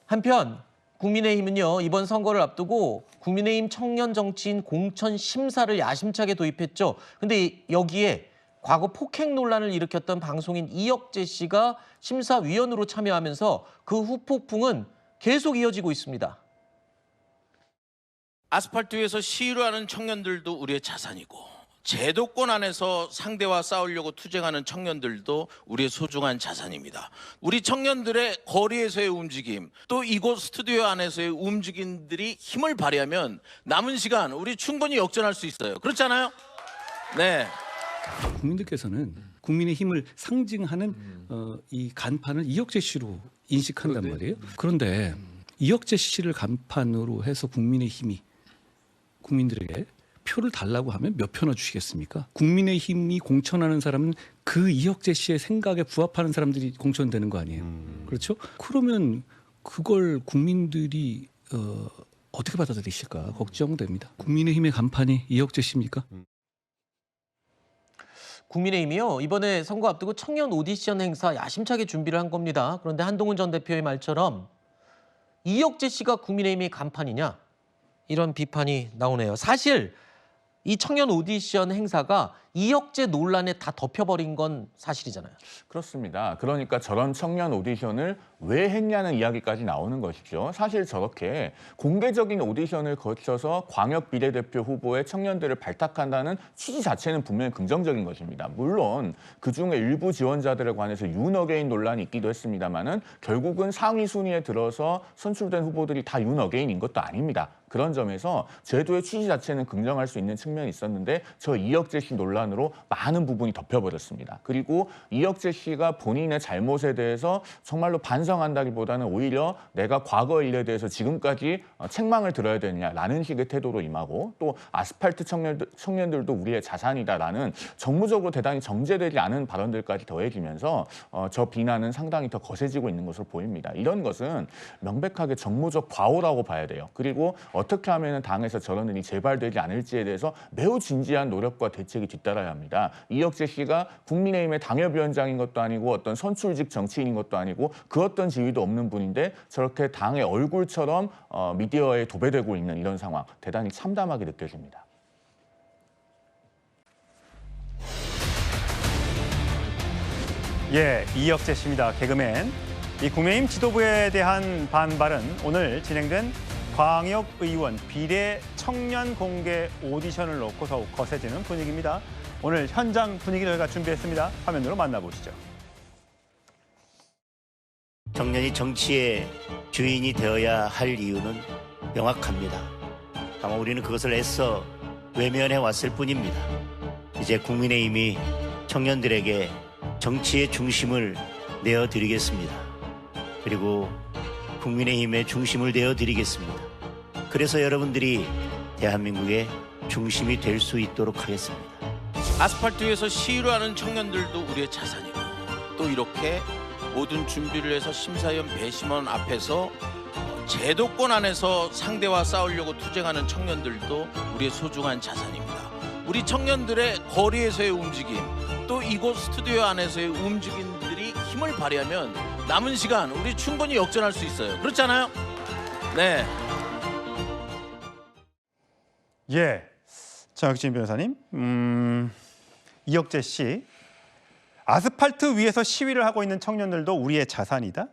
한편 국민의힘은요, 이번 선거를 앞두고 국민의힘 청년 정치인 공천 심사를 야심차게 도입했죠. 근데 여기에 과거 폭행 논란을 일으켰던 방송인 이혁재 씨가 심사위원으로 참여하면서 그 후폭풍은 계속 이어지고 있습니다. 아스팔트 위에서 시위를 하는 청년들도 우리의 자산이고, 제도권 안에서 상대와 싸우려고 투쟁하는 청년들도 우리의 소중한 자산입니다. 우리 청년들의 거리에서의 움직임, 또 이곳 스튜디오 안에서의 움직임들이 힘을 발휘하면 남은 시간 우리 충분히 역전할 수 있어요. 그렇잖아요? 네. 국민들께서는 국민의 힘을 상징하는 이 간판을 이혁재 씨로 인식한단 말이에요. 그런데 이혁재 씨를 간판으로 해서 국민의 힘이 국민들에게 표를 달라고 하면 몇 표나 주시겠습니까? 국민의 힘이 공천하는 사람은 그 이혁재 씨의 생각에 부합하는 사람들이 공천되는 거 아니에요. 그렇죠? 그러면 그걸 국민들이 어떻게 받아들이실까 걱정됩니다. 국민의 힘의 간판이 이혁재 씨입니까? 국민의힘이요, 이번에 선거 앞두고 청년 오디션 행사 야심차게 준비를 한 겁니다. 그런데 한동훈 전 대표의 말처럼 이혁재 씨가 국민의힘의 간판이냐, 이런 비판이 나오네요. 사실 이 청년 오디션 행사가 이혁재 논란에 다 덮여버린 건 사실이잖아요. 그렇습니다. 그러니까 저런 청년 오디션을 왜 했냐는 이야기까지 나오는 것이죠. 사실 저렇게 공개적인 오디션을 거쳐서 광역 비례대표 후보의 청년들을 발탁한다는 취지 자체는 분명히 긍정적인 것입니다. 물론 그중에 일부 지원자들에 관해서 윤어게인 논란이 있기도 했습니다만은 결국은 상위 순위에 들어서 선출된 후보들이 다 윤어게인인 것도 아닙니다. 그런 점에서 제도의 취지 자체는 긍정할 수 있는 측면이 있었는데 저 이혁재 씨 논란으로 많은 부분이 덮여버렸습니다. 그리고 이혁재 씨가 본인의 잘못에 대해서 정말로 반성한다기보다는 오히려 내가 과거 일에 대해서 지금까지 책망을 들어야 되느냐라는 식의 태도로 임하고, 또 아스팔트 청년들도 우리의 자산이다라는 정무적으로 대단히 정제되지 않은 발언들까지 더해지면서 저 비난은 상당히 더 거세지고 있는 것으로 보입니다. 이런 것은 명백하게 정무적 과오라고 봐야 돼요. 그리고 어떻게 하면 당에서 저런 일이 재발되지 않을지에 대해서 매우 진지한 노력과 대책이 뒤따라야 합니다. 이혁재 씨가 국민의힘의 당협위원장인 것도 아니고 어떤 선출직 정치인인 것도 아니고 그 어떤 지위도 없는 분인데 저렇게 당의 얼굴처럼 미디어에 도배되고 있는 이런 상황, 대단히 참담하게 느껴집니다. 예, 이혁재 씨입니다. 개그맨. 이 국민의힘 지도부에 대한 반발은 오늘 진행된 광역의원 비례 청년 공개 오디션을 놓고 더욱 거세지는 분위기입니다. 오늘 현장 분위기 저희가 준비했습니다. 화면으로 만나보시죠. 청년이 정치의 주인이 되어야 할 이유는 명확합니다. 다만 우리는 그것을 애써 외면해 왔을 뿐입니다. 이제 국민의힘이 청년들에게 정치의 중심을 내어드리겠습니다. 그리고 국민의힘의 중심을 내어드리겠습니다. 그래서 여러분들이 대한민국의 중심이 될 수 있도록 하겠습니다. 아스팔트 위에서 시위를 하는 청년들도 우리의 자산이고, 또 이렇게 모든 준비를 해서 심사위원 배심원 앞에서 제도권 안에서 상대와 싸우려고 투쟁하는 청년들도 우리의 소중한 자산입니다. 우리 청년들의 거리에서의 움직임, 또 이곳 스튜디오 안에서의 움직임들이 힘을 발휘하면 남은 시간 우리 충분히 역전할 수 있어요. 그렇잖아요? 네. 예, 장혁진 변호사님, 이혁재 씨, 아스팔트 위에서 시위를 하고 있는 청년들도 우리의 자산이다.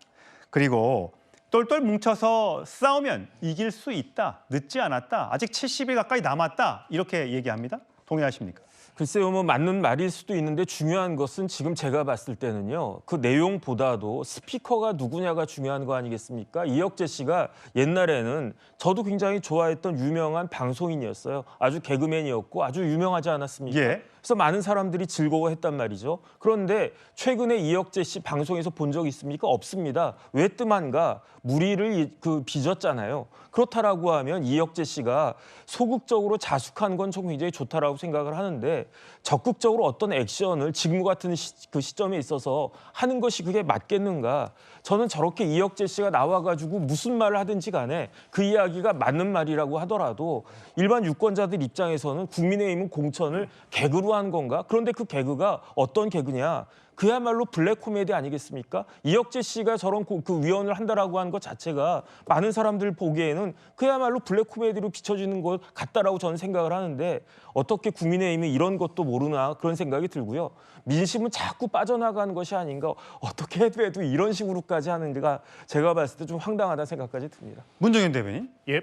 그리고 똘똘 뭉쳐서 싸우면 이길 수 있다. 늦지 않았다. 아직 70일 가까이 남았다. 이렇게 얘기합니다. 동의하십니까? 글쎄요, 뭐 맞는 말일 수도 있는데 중요한 것은 지금 제가 봤을 때는요, 그 내용보다도 스피커가 누구냐가 중요한 거 아니겠습니까? 이혁재 씨가 옛날에는 저도 굉장히 좋아했던 유명한 방송인이었어요. 아주 개그맨이었고 아주 유명하지 않았습니까? 예. 그래서 많은 사람들이 즐거워했단 말이죠. 그런데 최근에 이혁재 씨 방송에서 본 적 있습니까? 없습니다. 왜 뜸한가? 무리를 빚었잖아요. 그렇다라고 하면 이혁재 씨가 소극적으로 자숙한 건 좀 굉장히 좋다라고 생각을 하는데, 적극적으로 어떤 액션을 지금 같은 그 시점에 있어서 하는 것이 그게 맞겠는가? 저는 저렇게 이혁재 씨가 나와가지고 무슨 말을 하든지 간에 그 이야기가 맞는 말이라고 하더라도 일반 유권자들 입장에서는 국민의힘은 공천을 개그로 한 건가? 그런데 그 개그가 어떤 개그냐? 그야말로 블랙 코미디 아니겠습니까? 이혁재 씨가 저런 그 위원을 한다라고 한 것 자체가 많은 사람들 보기에는 그야말로 블랙 코미디로 비춰지는 것 같다라고 저는 생각을 하는데 어떻게 국민의힘이 이런 것도 모르나 그런 생각이 들고요. 민심은 자꾸 빠져나가는 것이 아닌가 어떻게 해도 이런 식으로까지 하는 데가 제가 봤을 때 좀 황당하다는 생각까지 듭니다. 문정현 대변인. 예.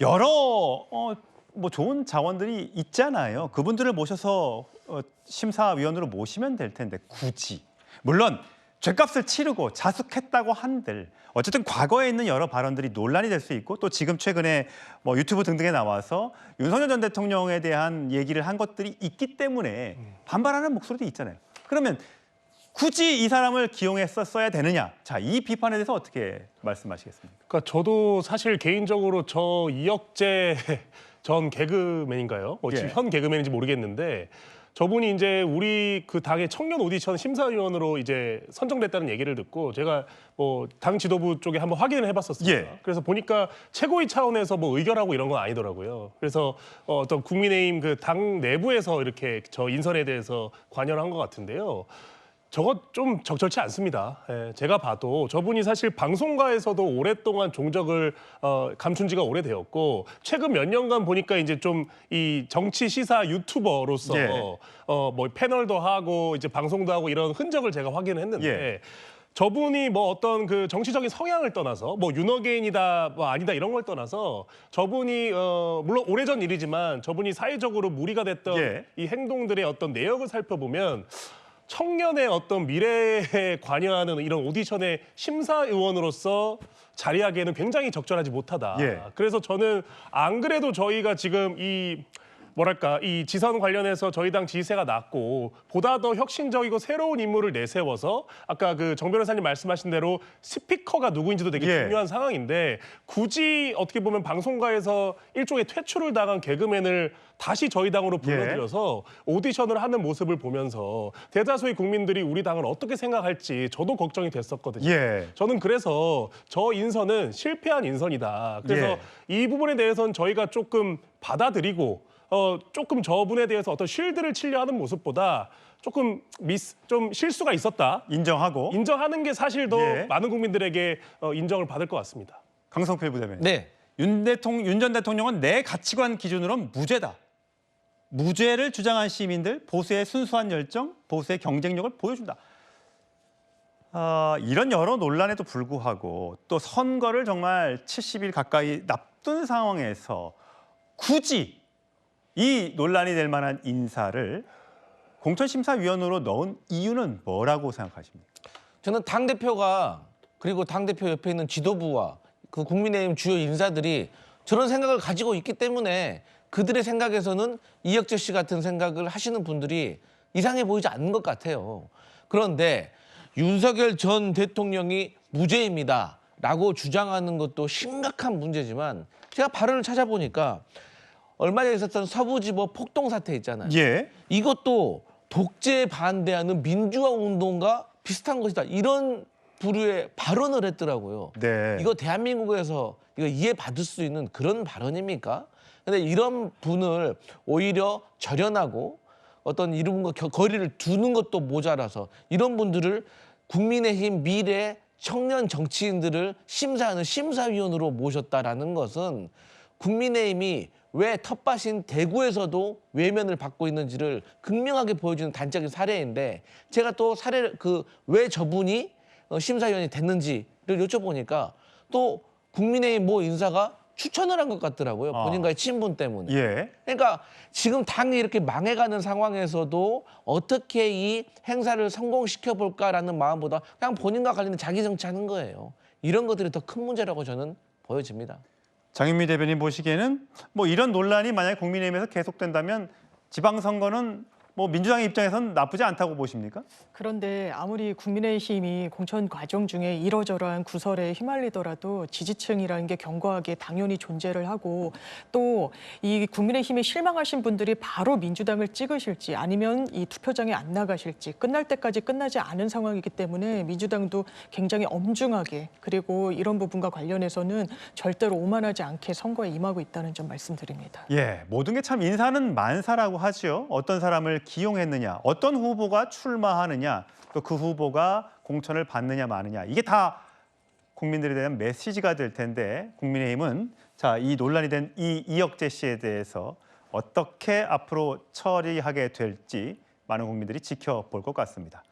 여러 뭐 좋은 자원들이 있잖아요. 그분들을 모셔서 심사위원으로 모시면 될 텐데 굳이 물론 죗값을 치르고 자숙했다고 한들 어쨌든 과거에 있는 여러 발언들이 논란이 될 수 있고 또 지금 최근에 뭐 유튜브 등등에 나와서 윤석열 전 대통령에 대한 얘기를 한 것들이 있기 때문에 반발하는 목소리도 있잖아요. 그러면 굳이 이 사람을 기용했었어야 되느냐? 자, 이 비판에 대해서 어떻게 말씀하시겠습니까? 그러니까 저도 사실 개인적으로 저 이혁재 전 개그맨인가요? 뭐 지금 예. 현 개그맨인지 모르겠는데 저분이 이제 우리 그 당의 청년 오디션 심사위원으로 이제 선정됐다는 얘기를 듣고 제가 뭐 당 지도부 쪽에 한번 확인을 해봤었습니다. 예. 그래서 보니까 최고위 차원에서 뭐 의결하고 이런 건 아니더라고요. 그래서 어떤 국민의힘 그 당 내부에서 이렇게 저 인선에 대해서 관여를 한 것 같은데요. 저거 좀 적절치 않습니다. 예, 제가 봐도 저분이 사실 방송가에서도 오랫동안 종적을 감춘 지가 오래되었고 최근 몇 년간 보니까 이제 좀 이 정치 시사 유튜버로서 예. 뭐 패널도 하고 이제 방송도 하고 이런 흔적을 제가 확인을 했는데 예. 저분이 뭐 어떤 그 정치적인 성향을 떠나서 뭐 윤호개인이다 뭐 아니다 이런 걸 떠나서 저분이 물론 오래전 일이지만 저분이 사회적으로 무리가 됐던 예. 이 행동들의 어떤 내역을 살펴보면 청년의 어떤 미래에 관여하는 이런 오디션의 심사위원으로서 자리하기에는 굉장히 적절하지 못하다. 예. 그래서 저는 안 그래도 저희가 지금 이 뭐랄까 이 지선 관련해서 저희 당 지지세가 낮고 보다 더 혁신적이고 새로운 인물을 내세워서 아까 그 정 변호사님 말씀하신 대로 스피커가 누구인지도 되게 예. 중요한 상황인데 굳이 어떻게 보면 방송가에서 일종의 퇴출을 당한 개그맨을 다시 저희 당으로 불러들여서 오디션을 하는 모습을 보면서 대다수의 국민들이 우리 당을 어떻게 생각할지 저도 걱정이 됐었거든요. 예. 저는 그래서 저 인선은 실패한 인선이다. 그래서 이 부분에 대해서는 저희가 조금 받아들이고 조금 저분에 대해서 어떤 쉴드를 치려 하는 모습보다 조금 좀 실수가 있었다. 인정하고 인정하는 게 사실 더 예. 많은 국민들에게 인정을 받을 것 같습니다. 강성필 부대변인. 네. 윤 전 대통령은 내 가치관 기준으로는 무죄다. 무죄를 주장한 시민들 보수의 순수한 열정, 보수의 경쟁력을 보여준다. 이런 여러 논란에도 불구하고 또 선거를 정말 70일 가까이 앞둔 상황에서 굳이 이 논란이 될 만한 인사를 공천심사위원으로 넣은 이유는 뭐라고 생각하십니까? 저는 당대표가 그리고 당대표 옆에 있는 지도부와 그 국민의힘 주요 인사들이 저런 생각을 가지고 있기 때문에 그들의 생각에서는 이혁재 씨 같은 생각을 하시는 분들이 이상해 보이지 않는 것 같아요. 그런데 윤석열 전 대통령이 무죄입니다라고 주장하는 것도 심각한 문제지만 제가 발언을 찾아보니까 얼마 전에 있었던 서부지법 폭동 사태 있잖아요. 예. 이것도 독재에 반대하는 민주화 운동과 비슷한 것이다. 이런 부류의 발언을 했더라고요. 네. 이거 대한민국에서 이거 이해받을 수 있는 그런 발언입니까? 근데 이런 분을 오히려 절연하고 어떤 이런 거 거리를 두는 것도 모자라서 이런 분들을 국민의힘 미래 청년 정치인들을 심사하는 심사위원으로 모셨다라는 것은 국민의힘이 왜 텃밭인 대구에서도 외면을 받고 있는지를 극명하게 보여주는 단적인 사례인데 제가 또 왜 저분이 심사위원이 됐는지를 여쭤보니까 또 국민의힘 모 인사가 추천을 한 것 같더라고요. 본인과의 친분 때문에. 예. 그러니까 지금 당이 이렇게 망해가는 상황에서도 어떻게 이 행사를 성공시켜 볼까라는 마음보다 그냥 본인과 관련된 자기 정치하는 거예요. 이런 것들이 더 큰 문제라고 저는 보여집니다. 장윤미 대변인 보시기에는 뭐 이런 논란이 만약에 국민의힘에서 계속된다면 지방선거는 뭐 민주당의 입장에서는 나쁘지 않다고 보십니까? 그런데 아무리 국민의힘이 공천 과정 중에 이러저러한 구설에 휘말리더라도 지지층이라는 게 견고하게 당연히 존재를 하고 또 이 국민의힘에 실망하신 분들이 바로 민주당을 찍으실지 아니면 이 투표장에 안 나가실지 끝날 때까지 끝나지 않은 상황이기 때문에 민주당도 굉장히 엄중하게 그리고 이런 부분과 관련해서는 절대로 오만하지 않게 선거에 임하고 있다는 점 말씀드립니다. 예, 모든 게 참 인사는 만사라고 하죠. 어떤 사람을 기용했느냐, 어떤 후보가 출마하느냐, 또 그 후보가 공천을 받느냐 마느냐, 이게 다 국민들에 대한 메시지가 될 텐데 국민의힘은 이 논란이 된 이 이혁재 씨에 대해서 어떻게 앞으로 처리하게 될지 많은 국민들이 지켜볼 것 같습니다.